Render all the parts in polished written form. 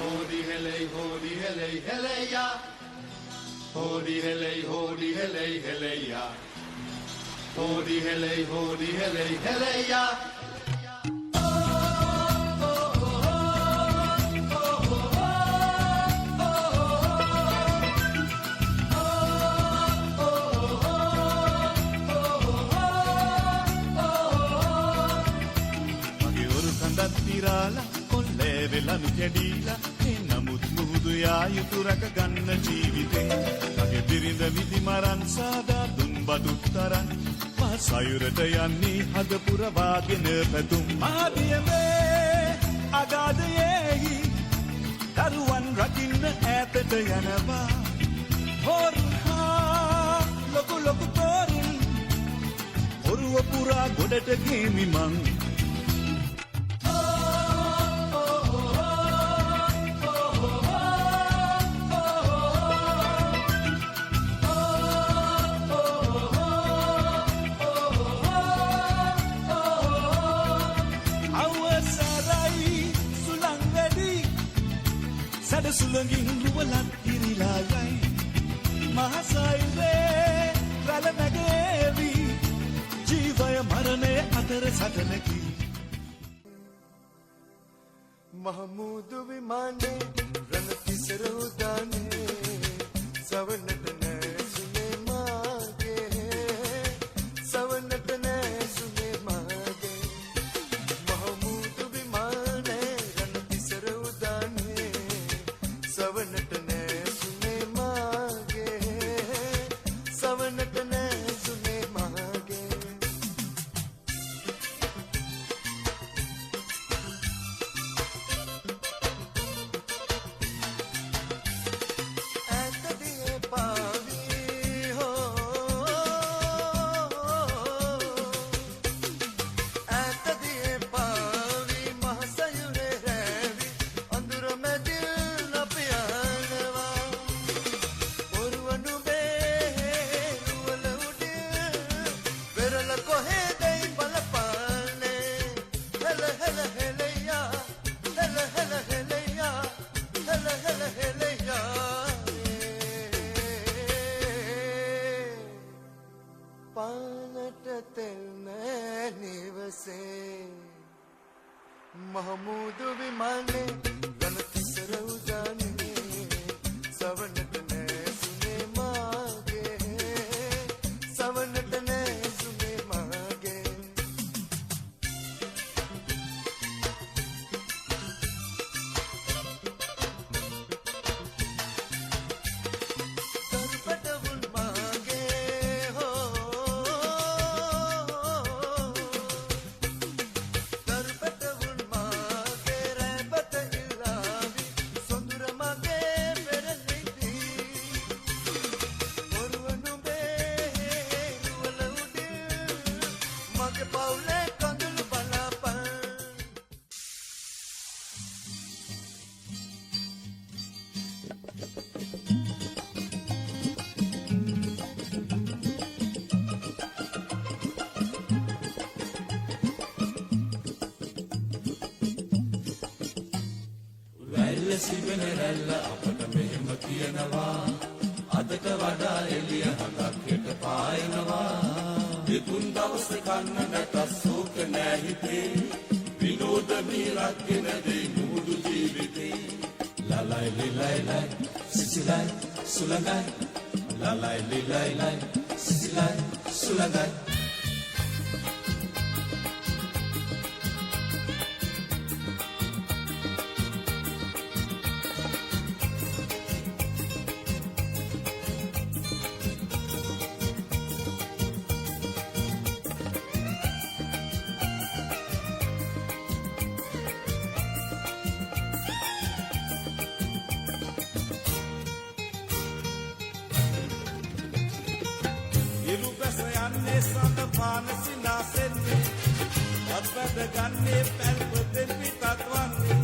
Hodi helei, heleia. Hodi helei, heleia. Hodi helei, heleia. තිරාලා කොල්ලේ වෙලනු කැඩීලා නමුත් මුහුදු යායුතු රැක ගන්න ජීවිතේ මගේ බිරිඳ විදි මරන් සාදා දුන් බදුත් තරන් මා සයුරට යන්නේ හද පුරවාගෙන පැතුම් ආදියමේ අගාධයේහි දරුවන් රකින්න ඈතට යනවා හොරුහා ලොකු ලොකු තෝරුන් හොරුව පුරා ගොඩට ගේමි මං සුළඟින් රුවලක් කිරිලා යයි මහසයිවේ රළ නැගේවි ජීවය මරණය අතර සටනකි මහමුදු විමානේ රණතිසර උදානේ සවනට නැසුනේ මාගේ සවනට නැසුනේ මාගේ මහමුදු විමානේ රණතිසර උදානේ සවනට නැසුනේ මාගේ සවනට නැසුනේ මාගේ ඇතදියේ පාවී හෝ ඇතදියේ පාවී මහසයුරේ රැවි අඳුර මැදිල් පානට තෙල් නෑ නිවසේ මහමුදු විමානේ රණතිසර උදානේ සවනට නැසුනේ මාගේ සවනට නැසුනේ මාගේ තරුපටවුන් මාගේ හෝ තරුපටවුන් මාගේ රැපත ඉල්ලාවි සොඳුර මගේ පෙරලිදී ඔරුවනුඹේ රුවල උඩින් මගේ පවුලේ කඳුළු බලාපන් වැල්ල සිබෙන රැල්ල අපට මෙහෙම කියනවා අදට වඩා එළිය හඳක් හෙට පායනවා දෙතුන් දවස කන්න නැතත් සෝක නෑ හිතේ විනෝද මීරක් ගෙන දෙයි මුහුදු ජීවිතේ ලලයි ලිලයි සිසිලයි සුළඟයි ලලයි ලිලයි සිසිලයි සුළඟයි ඉරුපැස යන්නේ සඳ පාන සිනාසෙන්නේ අත්වැද ගන්නේ පැල්පතෙන් පිටත් වන්නේ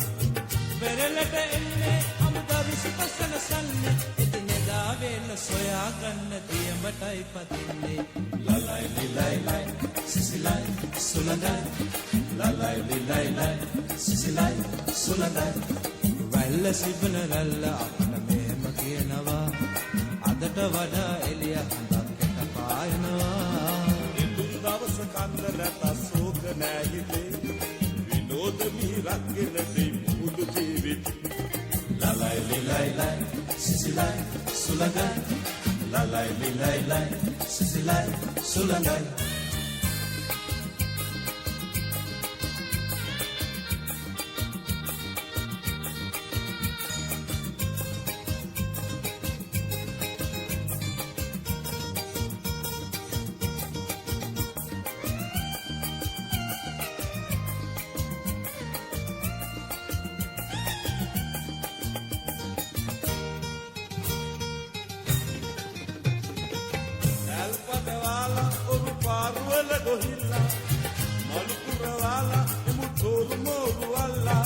පෙරලට එන්නේ අමුදරු සිපසල සන්නේ එදිනෙදා වේල සොයා ගන්න දියඹටයි පතින්නේ ලලයි ලිලයි සිසිලයි සුළඟයි ලලයි ලිලයි සිසිලයි සුළඟයි වැල්ල සිබන රැල්ල අපට මෙහෙම කියනවා අදට වඩා එළිය හඳක් කෙට පායනවා තුන් දවස කන්න නැත සෝක නෑ හිතේ විනෝද මිහිරක්ගෙන දෙයි මුළු ජීවිතේ ලලයි ලිලයි ලයි සිසිලයි සුලඟයි ලලයි ලිලයි ලයි සිසිලයි සුලඟයි ඇල්පදවාලා ඔරු පාරුවල ගොහිල්ලා මලු පුරවාලා එමු තෝරු මෝරු අල්ලා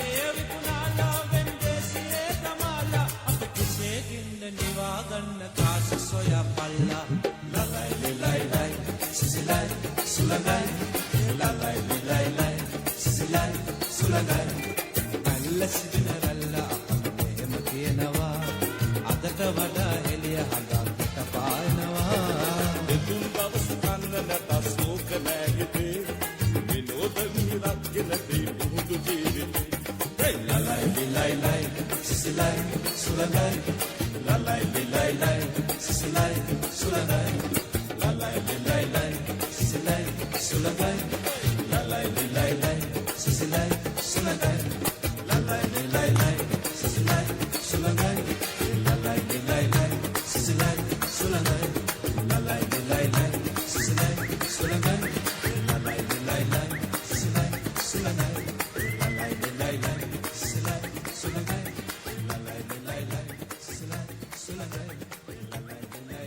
ඒ විකුණාලා වෙන්දේසියේ දමාලා අප කිසේකින්ද නිවා ගන්න කාස සොයා පල්ලා ලලයි ලිලයි ලයි සිසිලයි සුලඟයි ලලයි ලිලයි ලයි සිසිලයි සුලඟයි වැල්ල සිටින රැල්ල අපට මෙහෙම කියනවා අදට වඩා එළිය හඳක් පිට පායනවා තුන් දවස කන්න නැත සෝක නෑ හිතේ විනෝද මිහිරක්ගෙන දෙයි මුළු ජීවිතේ ලලයි ලිලයි ලයි සිසිලයි සුලඟයි ලලයි ලිලයි ලයි සිසිලයි සුලඟයි